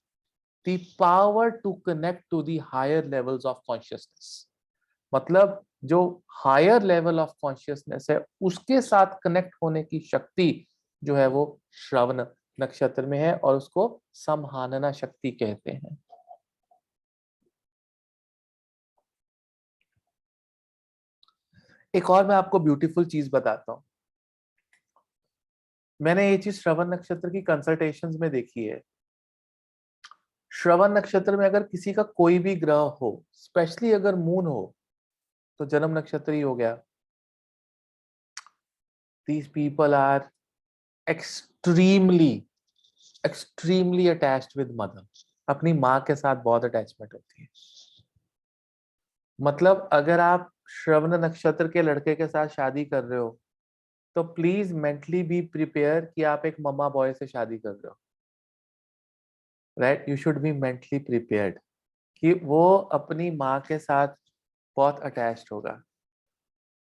the power to connect to the higher levels of consciousness। मतलब जो हायर लेवल ऑफ कॉन्शियसनेस है उसके साथ कनेक्ट होने की शक्ति जो है वो श्रवण नक्षत्र में है, और उसको समहानना शक्ति कहते हैं। एक और मैं आपको ब्यूटीफुल चीज बताता हूँ। मैंने ये चीज श्रवण नक्षत्र की कंसल्टेशंस में देखी है। श्रवण नक्षत्र में अगर किसी का कोई भी ग्रह हो, स्पेशली अगर मून हो, तो जन्म नक्षत्र ही हो गया। These people are extremely extremely attached with mother. अपनी माँ के साथ बहुत अटैचमेंट होती है। मतलब अगर आप श्रवण नक्षत्र के लड़के के साथ शादी कर रहे हो तो प्लीज मेंटली बी प्रिपेयर कि आप एक मम्मा बॉय से शादी कर रहे हो, right? You should be mentally prepared कि वो अपनी माँ के साथ बहुत अटैच्ड होगा,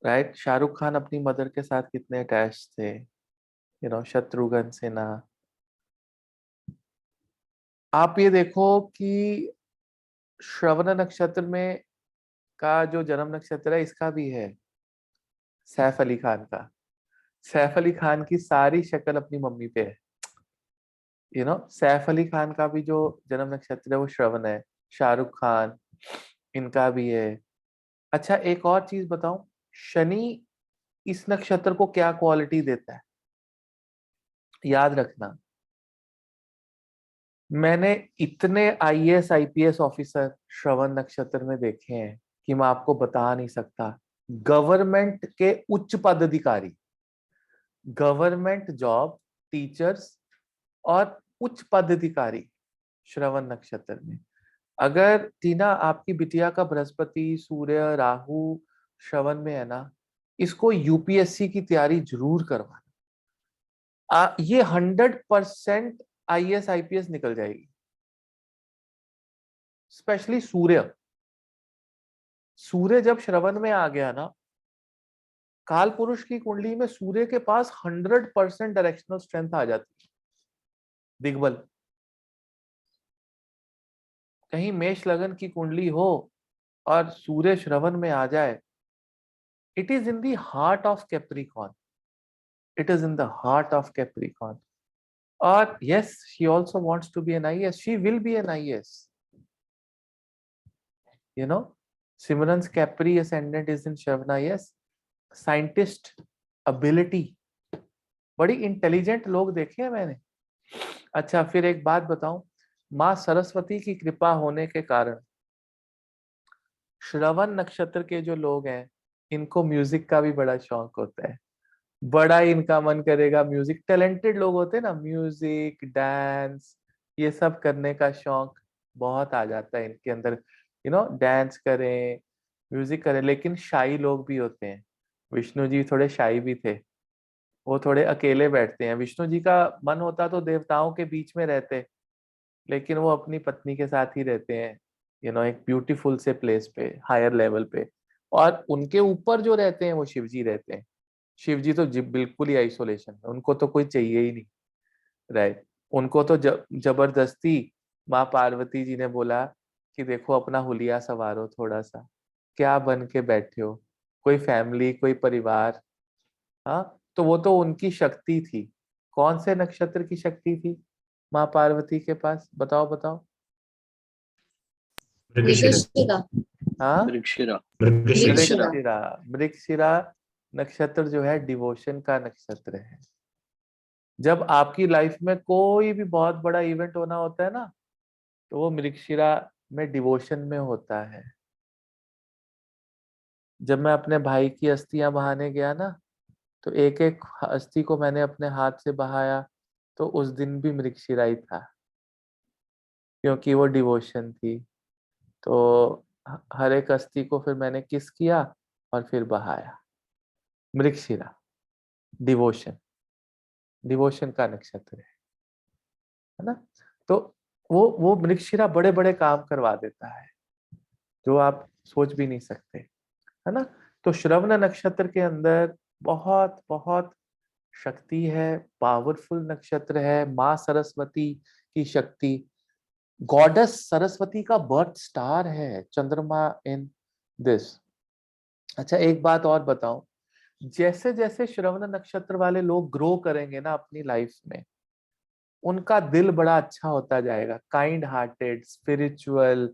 राइट? शाहरुख खान अपनी मदर के साथ कितने अटैच्ड थे, शत्रुघ्न सिन्हा। आप ये देखो कि श्रवण नक्षत्र में का जो जन्म नक्षत्र है इसका भी है सैफ अली खान का। सैफ अली खान की सारी शक्ल अपनी मम्मी पे है। सैफ अली खान का भी जो जन्म नक्षत्र है वो श्रवण है। शाहरुख खान, इनका भी है। अच्छा, एक और चीज बताऊं, शनि इस नक्षत्र को क्या क्वालिटी देता है, याद रखना। मैंने इतने आईएएस आईपीएस ऑफिसर श्रवण नक्षत्र में देखे हैं कि मैं आपको बता नहीं सकता। गवर्नमेंट के उच्च पदाधिकारी, गवर्नमेंट जॉब, टीचर्स और उच्च पदाधिकारी श्रवण नक्षत्र में। अगर टीना आपकी बिटिया का बृहस्पति, सूर्य, राहु श्रवण में है ना, इसको यूपीएससी की तैयारी जरूर करवाना। ये 100% आईएएस आईपीएस निकल जाएगी। स्पेशली सूर्य, सूर्य जब श्रवण में आ गया ना, काल पुरुष की कुंडली में सूर्य के पास 100% डायरेक्शनल स्ट्रेंथ आ जाती है। दिग्बल, कहीं मेष लगन की कुंडली हो और सूर्य श्रवण में आ जाए, it is in the heart of Capricorn, it is in the heart of Capricorn. और yes, she also wants to be an IAS, she will be an IAS. Simran's capri ascendant is in Shravana, yes. Scientist, ability, बड़ी इंटेलिजेंट लोग देखे हैं मैंने। अच्छा, फिर एक बात बताऊं, माँ सरस्वती की कृपा होने के कारण श्रवण नक्षत्र के जो लोग हैं इनको म्यूजिक का भी बड़ा शौक होता है। बड़ा इनका मन करेगा, म्यूजिक टैलेंटेड लोग होते हैं ना, म्यूजिक, डांस, ये सब करने का शौक बहुत आ जाता है इनके अंदर। डांस करें, म्यूजिक करें, लेकिन शाई लोग भी होते हैं। विष्णु जी थोड़े शाई भी थे, वो थोड़े अकेले बैठते हैं। विष्णु जी का मन होता तो देवताओं के बीच में रहते, लेकिन वो अपनी पत्नी के साथ ही रहते हैं, एक ब्यूटीफुल से प्लेस पे, हायर लेवल पे। और उनके ऊपर जो रहते हैं वो शिव जी रहते हैं। शिव जी तो बिल्कुल ही आइसोलेशन है, उनको तो कोई चाहिए ही नहीं, राइट? उनको तो जबरदस्ती माँ पार्वती जी ने बोला कि देखो अपना हुलिया सवारो थोड़ा सा, क्या बन के बैठे हो, कोई फैमिली, कोई परिवार। हाँ, तो वो तो उनकी शक्ति थी। कौन से नक्षत्र की शक्ति थी माँ पार्वती के पास, बताओ बताओ। मृगशिरा। हाँ, मृगशिरा। मृगशिरा। मृगशिरा नक्षत्र जो है डिवोशन का नक्षत्र है। जब आपकी लाइफ में कोई भी बहुत बड़ा इवेंट होना होता है ना, तो वो मृगशिरा में डिवोशन में होता है। जब मैं अपने भाई की अस्थियां बहाने गया ना, तो एक एक अस्थि को मैंने अपने हाथ से बहाया, तो उस दिन भी मृगशिरा ही था, क्योंकि वो डिवोशन थी। तो हर एक अस्थि को फिर मैंने किस किया और फिर बहाया। मृगशिरा डिवोशन, डिवोशन का नक्षत्र है ना। तो वो मृगशिरा बड़े बड़े काम करवा देता है जो आप सोच भी नहीं सकते, है ना। तो श्रवण नक्षत्र के अंदर बहुत बहुत शक्ति है, पावरफुल नक्षत्र है। माँ सरस्वती की शक्ति, गॉडेस सरस्वती का बर्थ स्टार है चंद्रमा इन दिस। अच्छा, एक बात और बताऊं, जैसे जैसे श्रवण नक्षत्र वाले लोग ग्रो करेंगे ना अपनी लाइफ में, उनका दिल बड़ा अच्छा होता जाएगा, kind hearted, spiritual,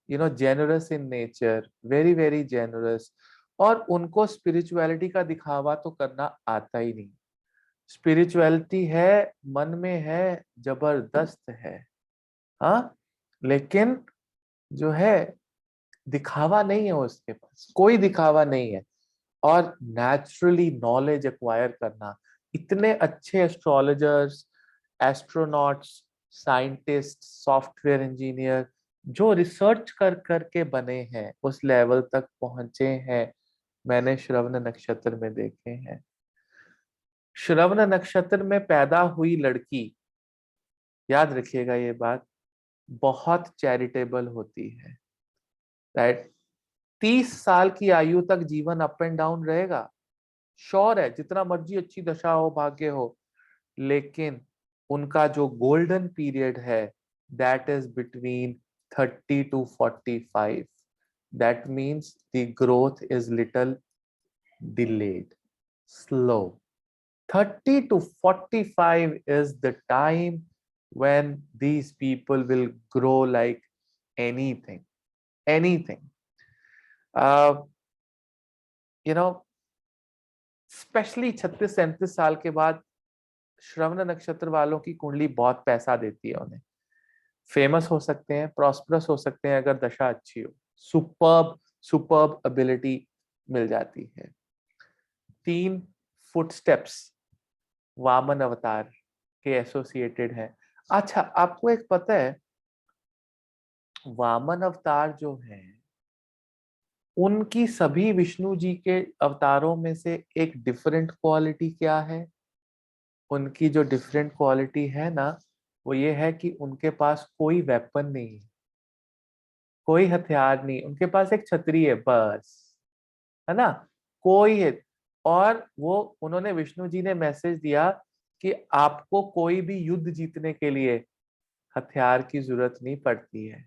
generous in nature, very very generous. और उनको स्पिरिचुअलिटी का दिखावा तो करना आता ही नहीं। स्पिरिचुअलिटी है, मन में है, जबरदस्त है। हाँ, लेकिन जो है दिखावा नहीं है उसके पास, कोई दिखावा नहीं है। और नेचुरली नॉलेज एक्वायर करना, इतने अच्छे astrologers, astronauts, scientist, software engineer जो रिसर्च कर करके बने हैं, उस लेवल तक पहुंचे हैं, मैंने श्रवण नक्षत्र में देखे हैं। श्रवण नक्षत्र में पैदा हुई लड़की, याद रखिएगा ये बात, बहुत चैरिटेबल होती है, राइट। 30 साल की आयु तक जीवन अप एंड डाउन रहेगा, श्योर है, जितना मर्जी अच्छी दशा हो, भाग्य हो, लेकिन उनका जो गोल्डन पीरियड है, that is between 30 to 45। That means the growth is little delayed, slow. 30 to 45 is the time when these people will grow like anything, anything. Uh, you know, specially 36-37 साल के बाद श्रवण नक्षत्र वालों की कुंडली बहुत पैसा देती है उन्हें। फेमस हो सकते हैं, प्रॉस्परस हो सकते हैं अगर दशा अच्छी हो, सुपर्ब सुपर्ब एबिलिटी मिल जाती है। 3 फुटस्टेप्स वामन अवतार के एसोसिएटेड हैं। अच्छा, आपको एक पता है, वामन अवतार जो हैं, उनकी सभी विष्णु जी के अवतारों में से एक डिफरेंट क्वालिटी क्या है? उनकी जो डिफरेंट क्वालिटी है ना, वो ये है कि उनके पास कोई वेपन नहीं है, कोई हथियार नहीं, उनके पास एक छतरी है बस, है ना, कोई है। और वो उन्होंने, विष्णु जी ने मैसेज दिया कि आपको कोई भी युद्ध जीतने के लिए हथियार की जरूरत नहीं पड़ती है।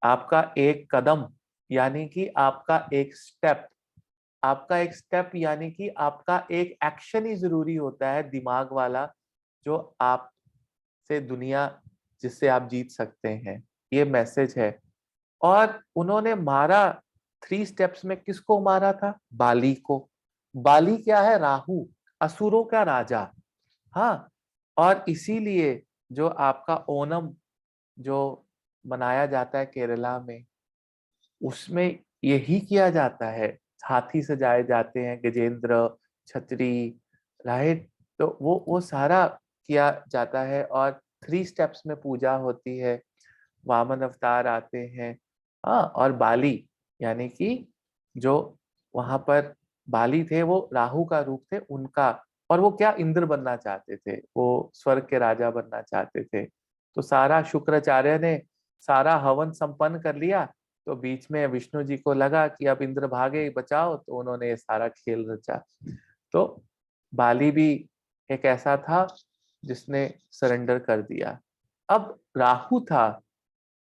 आपका एक कदम यानी कि आपका एक स्टेप यानी कि आपका एक एक्शन ही जरूरी होता है, दिमाग वाला, जो आप से दुनिया, जिससे आप जीत सकते हैं। ये मैसेज है। और उन्होंने मारा 3 स्टेप्स में, किसको मारा था? बाली को। बाली क्या है? राहु, असुरों का राजा। हाँ, और इसीलिए जो आपका ओनम जो मनाया जाता है केरला में, उसमें यही किया जाता है, हाथी सजाए जाते हैं, गजेंद्र, छतरी, राइट। तो वो सारा किया जाता है, और 3 स्टेप्स में पूजा होती है, वामन अवतार आते हैं। हाँ, और बाली यानी कि जो वहां पर बाली थे, वो राहु का रूप थे उनका। और वो क्या, इंद्र बनना चाहते थे, वो स्वर्ग के राजा बनना चाहते थे। तो सारा शुक्राचार्य ने सारा हवन संपन्न कर लिया, तो बीच में विष्णु जी को लगा कि अब इंद्र भागे, बचाओ, तो उन्होंने ये सारा खेल रचा। तो बाली भी एक ऐसा था जिसने सरेंडर कर दिया। अब राहु था,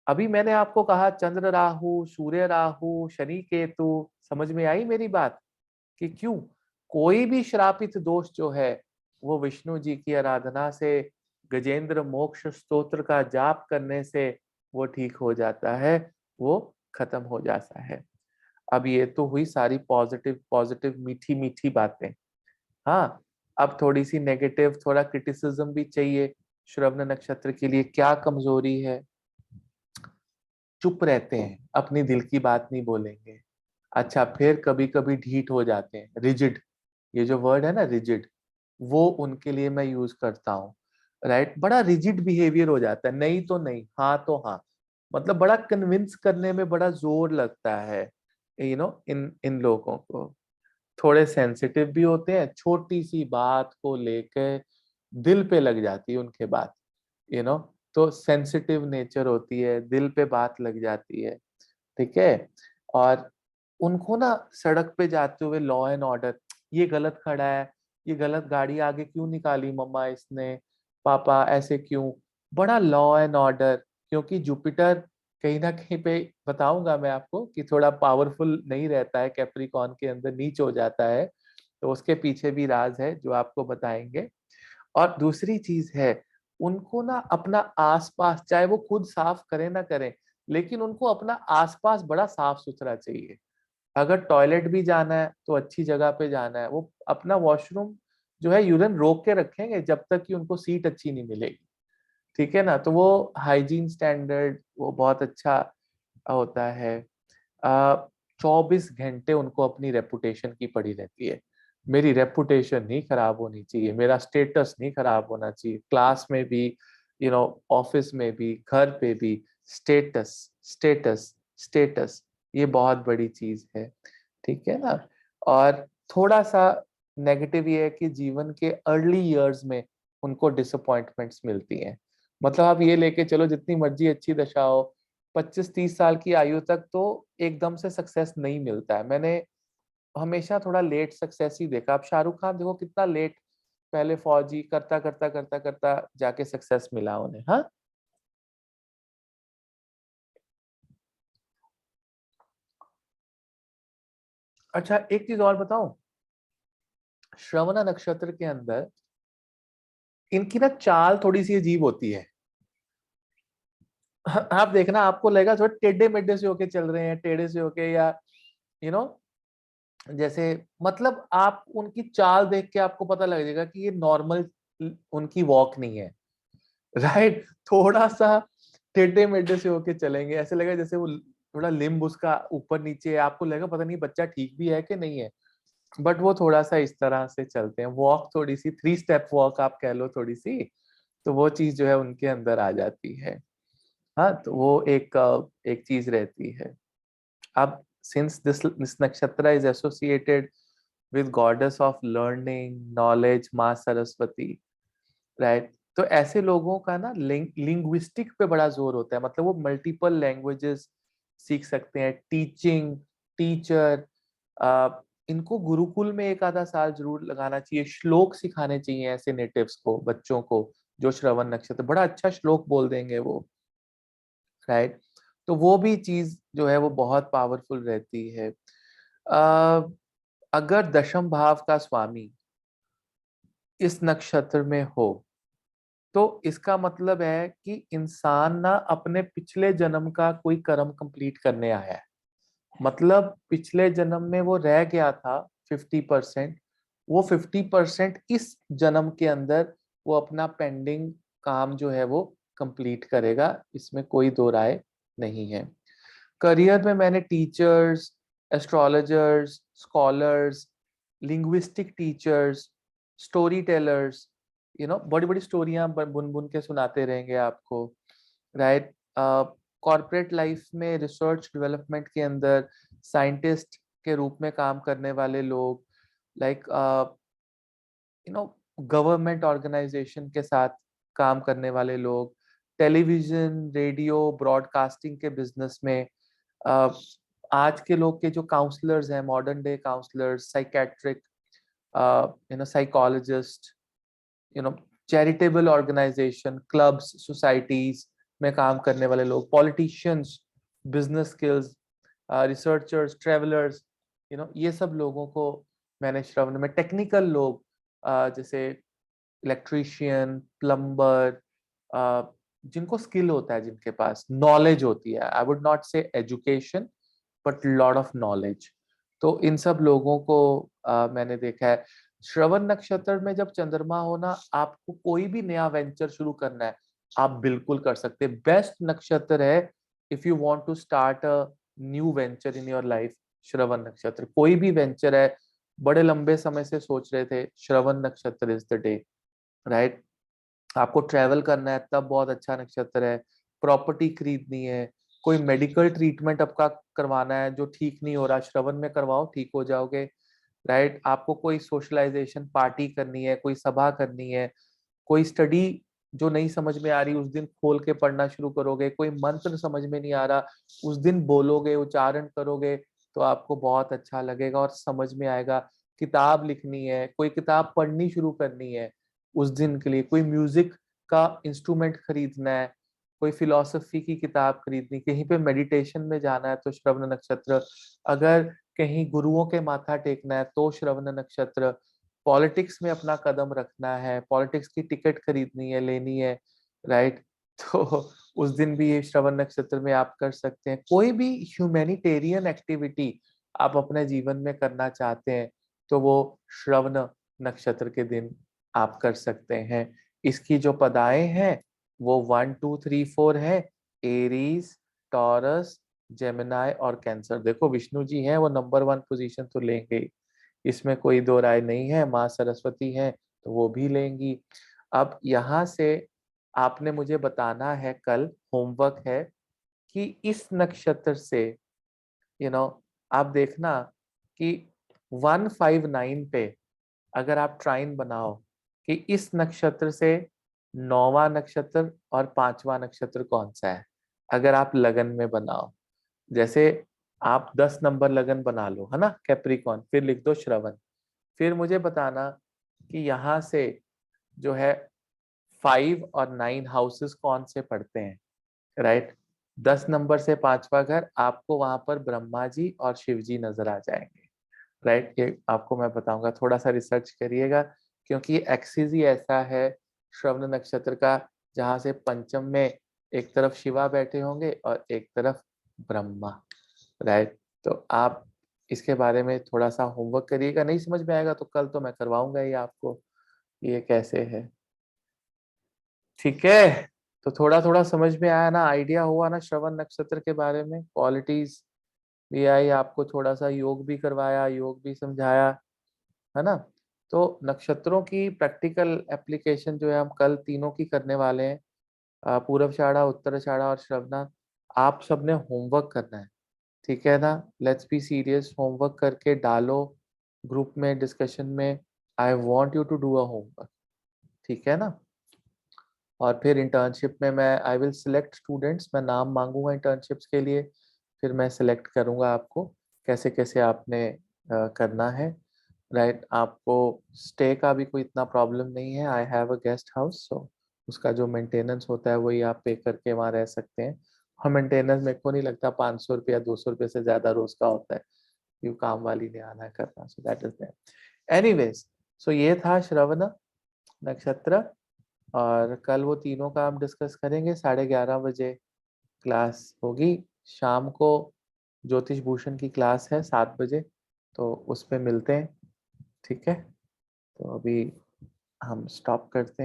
अभी मैंने आपको कहा चंद्र राहु, सूर्य राहु, शनि केतु, समझ में आई मेरी बात? कि क्यों कोई भी श्रापित दोष जो है, वो विष्णु जी की आराधना से, गजेंद्र मोक्ष स्तोत्र का जाप करने से वो ठीक हो जाता है, वो खत्म हो जाता है। अब ये तो हुई सारी पॉजिटिव पॉजिटिव मीठी मीठी बातें। हाँ, अब थोड़ी सी नेगेटिव, थोड़ा क्रिटिसिज्म भी चाहिए। श्रवण नक्षत्र के लिए क्या कमजोरी है? चुप रहते हैं, अपनी दिल की बात नहीं बोलेंगे। अच्छा, फिर कभी कभी ढीठ हो जाते हैं, रिजिड, ये जो वर्ड है ना, रिजिड, वो उनके लिए मैं यूज करता हूँ, राइट। बड़ा रिजिड बिहेवियर हो जाता है, नहीं तो नहीं, हाँ तो हाँ, मतलब बड़ा कन्विंस करने में बड़ा जोर लगता है, इन इन लोगों को। थोड़े सेंसिटिव भी होते हैं, छोटी सी बात को लेकर दिल पे लग जाती है उनके बात, यू नो तो सेंसिटिव नेचर होती है, दिल पे बात लग जाती है, ठीक है। और उनको ना सड़क पे जाते हुए लॉ एंड ऑर्डर, ये गलत खड़ा है, ये गलत गाड़ी आगे क्यों निकाली मम्मा इसने, पापा ऐसे क्यों, बड़ा लॉ एंड ऑर्डर। क्योंकि जुपिटर कहीं ना कहीं पे, बताऊंगा मैं आपको, कि थोड़ा पावरफुल नहीं रहता है, कैप्रिकॉन के अंदर नीच हो जाता है, तो उसके पीछे भी राज है जो आपको बताएंगे। और दूसरी चीज है, उनको ना अपना आसपास, चाहे वो खुद साफ करें ना करें, लेकिन उनको अपना आसपास बड़ा साफ सुथरा चाहिए। अगर टॉयलेट भी जाना है तो अच्छी जगह पे जाना है, वो अपना वॉशरूम जो है यूरिन रोक के रखेंगे जब तक कि उनको सीट अच्छी नहीं मिलेगी, ठीक है ना। तो वो हाइजीन स्टैंडर्ड वो बहुत अच्छा होता है। 24 घंटे उनको अपनी रेपुटेशन की पड़ी रहती है। मेरी रेपुटेशन नहीं खराब होनी चाहिए, मेरा स्टेटस नहीं खराब होना चाहिए, क्लास में भी, ऑफिस में भी, घर पे भी। स्टेटस, स्टेटस, स्टेटस, ये बहुत बड़ी चीज है। ठीक है ना। और थोड़ा सा नेगेटिव ये है कि जीवन के अर्ली इयर्स में उनको डिसअपॉइंटमेंट्स मिलती हैं। मतलब आप ये लेके चलो, जितनी मर्जी अच्छी दशा हो, 25-30 साल की आयु तक तो एकदम से सक्सेस नहीं मिलता है। मैंने हमेशा थोड़ा लेट सक्सेस ही देखा। आप शाहरुख खान देखो, कितना लेट, पहले फौजी करता करता करता करता जाके सक्सेस मिला उन्हें। हाँ। अच्छा, एक चीज और बताऊं, श्रवण नक्षत्र के अंदर इनकी ना चाल थोड़ी सी अजीब होती है। आप देखना, आपको लगेगा थोड़ा टेढ़े मेढ़े से होके चल रहे हैं, टेढ़े से होके, या यू नो जैसे, मतलब आप उनकी चाल देख के आपको पता लग जाएगा कि ये नॉर्मल उनकी वॉक नहीं है। राइट। थोड़ा सा टेढ़े मेढ़े से होके चलेंगे, ऐसे लगेगा जैसे वो थोड़ा लिम्ब उसका ऊपर नीचे है, आपको लगेगा पता नहीं बच्चा ठीक भी है कि नहीं है। बट वो थोड़ा सा इस तरह से चलते हैं, वॉक थोड़ी सी 3 स्टेप वॉक आप कह लो थोड़ी सी, तो वो चीज जो है उनके अंदर आ जाती है। हाँ, तो वो एक चीज रहती है। अब सिंस दिस नक्षत्र is associated with goddess of learning, knowledge, माँ सरस्वती, राइट। तो ऐसे लोगों का ना लिंग्विस्टिक पे बड़ा जोर होता है, मतलब वो मल्टीपल लैंग्वेजेस सीख सकते हैं। टीचिंग, टीचर, इनको गुरुकुल में एक आधा साल जरूर लगाना चाहिए। श्लोक सिखाने चाहिए ऐसे नेटिव्स को, बच्चों को, जो श्रवण नक्षत्र, बड़ा अच्छा श्लोक बोल देंगे वो। राइट। तो वो भी चीज जो है वो बहुत पावरफुल रहती है। अ, अगर दशम भाव का स्वामी इस नक्षत्र में हो, तो इसका मतलब है कि इंसान ना अपने पिछले जन्म का कोई कर्म कंप्लीट करने आया है। मतलब पिछले जन्म में वो रह गया था 50%, वो 50% इस जन्म के अंदर वो अपना पेंडिंग काम जो है वो कंप्लीट करेगा, इसमें कोई दो राय नहीं है। करियर में मैंने teachers, astrologers, scholars, linguistic teachers, story tellers, बड़ी बड़ी स्टोरियां बुन बुन के सुनाते रहेंगे आपको। राइट। कॉर्पोरेट लाइफ में रिसर्च डेवलपमेंट के अंदर साइंटिस्ट के रूप में काम करने वाले लोग, लाइक गवर्नमेंट ऑर्गेनाइजेशन के साथ काम करने वाले लोग, टेलीविजन, रेडियो, ब्रॉडकास्टिंग के बिजनेस में, अ, आज के लोग के जो काउंसलर्स हैं, modern day counsellors, psychiatric, psychologist, you know charitable organisation, clubs, societies में काम करने वाले लोग, politicians, business skills, researchers, travellers, ये सब लोगों को मैंने श्रवण में, टेक्निकल लोग, जैसे इलेक्ट्रीशियन, प्लम्बर, जिनको स्किल होता है, जिनके पास नॉलेज होती है, आई वुड नॉट से education, but lot of knowledge, तो इन सब लोगों को मैंने देखा है। श्रवण नक्षत्र में जब चंद्रमा होना, आपको कोई भी नया वेंचर शुरू करना है, आप बिल्कुल कर सकते हैं। बेस्ट नक्षत्र है if you want to start a new venture in your life. Shravan नक्षत्र, कोई भी वेंचर है, बड़े लंबे समय से सोच रहे थे, श्रवण नक्षत्र इज द डे। राइट। आपको ट्रैवल करना है, तब बहुत अच्छा नक्षत्र है। प्रॉपर्टी खरीदनी है, कोई मेडिकल ट्रीटमेंट आपका करवाना है जो ठीक नहीं हो रहा, श्रवण में करवाओ, ठीक हो जाओगे। राइट। आपको कोई सोशलाइजेशन पार्टी करनी है, कोई सभा करनी है, कोई स्टडी जो नहीं समझ में आ रही, उस दिन खोल के पढ़ना शुरू करोगे, कोई मंत्र समझ में नहीं आ रहा, उस दिन बोलोगे, उच्चारण करोगे, तो आपको बहुत अच्छा लगेगा और समझ में आएगा। किताब लिखनी है, कोई किताब पढ़नी शुरू करनी है उस दिन के लिए, कोई म्यूजिक का इंस्ट्रूमेंट खरीदना है, कोई फिलॉसफी की किताब खरीदनी, कहीं पे मेडिटेशन में जाना है, तो श्रवण नक्षत्र। अगर कहीं गुरुओं के माथा टेकना है, तो श्रवण नक्षत्र। पॉलिटिक्स में अपना कदम रखना है, पॉलिटिक्स की टिकट खरीदनी है, लेनी है, राइट, तो उस दिन भी ये श्रवण नक्षत्र में आप कर सकते हैं। कोई भी ह्यूमैनिटेरियन एक्टिविटी आप अपने जीवन में करना चाहते हैं, तो वो श्रवण नक्षत्र के दिन आप कर सकते हैं। इसकी जो पदाएं हैं वो 1 2 3 4 है। एरीज, टॉरस, जेमिनाई और कैंसर। देखो विष्णु जी हैं वो नंबर 1 पोजीशन तो लेंगे ही, इसमें कोई दो राय नहीं है। माँ सरस्वती हैं तो वो भी लेंगी। अब यहाँ से आपने मुझे बताना है, कल होमवर्क है कि इस नक्षत्र से आप देखना कि 159 पे अगर आप ट्राइन बनाओ कि इस नक्षत्र से 9वां नक्षत्र और 5वां नक्षत्र कौन सा है, अगर आप लगन में बनाओ। जैसे आप 10 नंबर लगन बना लो, है ना, कैप्रिकॉन, फिर लिख दो श्रवण। फिर मुझे बताना कि यहाँ से जो है 5 और 9 हाउसेस कौन से पड़ते हैं, राइट। 10 नंबर से 5वां घर, आपको वहां पर ब्रह्मा जी और शिव जी नजर आ जाएंगे, राइट। ये आपको मैं बताऊंगा, थोड़ा सा रिसर्च करिएगा, क्योंकि एक्सिस ही ऐसा है श्रवण नक्षत्र का, जहां से पंचम में एक तरफ शिवा बैठे होंगे और एक तरफ ब्रह्मा, राइट। तो आप इसके बारे में थोड़ा सा होमवर्क करिएगा, नहीं समझ में आएगा तो कल तो मैं करवाऊंगा ही आपको, ये कैसे है, ठीक है। तो थोड़ा थोड़ा समझ में आया ना, आइडिया हुआ ना श्रवण नक्षत्र के बारे में, क्वालिटीज भी आई, आपको थोड़ा सा योग भी करवाया, योग भी समझाया, है ना। तो नक्षत्रों की प्रैक्टिकल एप्लीकेशन जो है हम कल तीनों की करने वाले हैं, पूरबषाढ़ा, उत्तराषाढ़ा और श्रवणा। आप सबने होमवर्क करना है, ठीक है ना। लेट्स बी सीरियस, होमवर्क करके डालो ग्रुप में, डिस्कशन में। I want you to do a homework, ठीक है ना। और फिर इंटर्नशिप में मैं आई विल सिलेक्ट स्टूडेंट्स, मैं नाम मांगूंगा इंटर्नशिप्स के लिए, फिर मैं सिलेक्ट करूंगा आपको कैसे कैसे आपने करना है, राइट। आपको स्टे का भी कोई इतना प्रॉब्लम नहीं है, I have a guest house, so उसका जो मेंटेनेंस होता है वही आप पे करके वहाँ रह सकते हैं। और मेंटेनेंस मेरे को नहीं लगता 500 रुपया 200 रुपये से ज्यादा रोज का होता है, क्यों काम वाली ने आना है करना, so that is that. Anyways, so ये था श्रवण नक्षत्र, और कल वो तीनों का हम डिस्कस करेंगे। 11:30 बजे क्लास होगी, शाम को ज्योतिष भूषण की क्लास है 7 बजे, तो उस पे मिलते हैं, ठीक है। तो अभी हम स्टॉप करते हैं।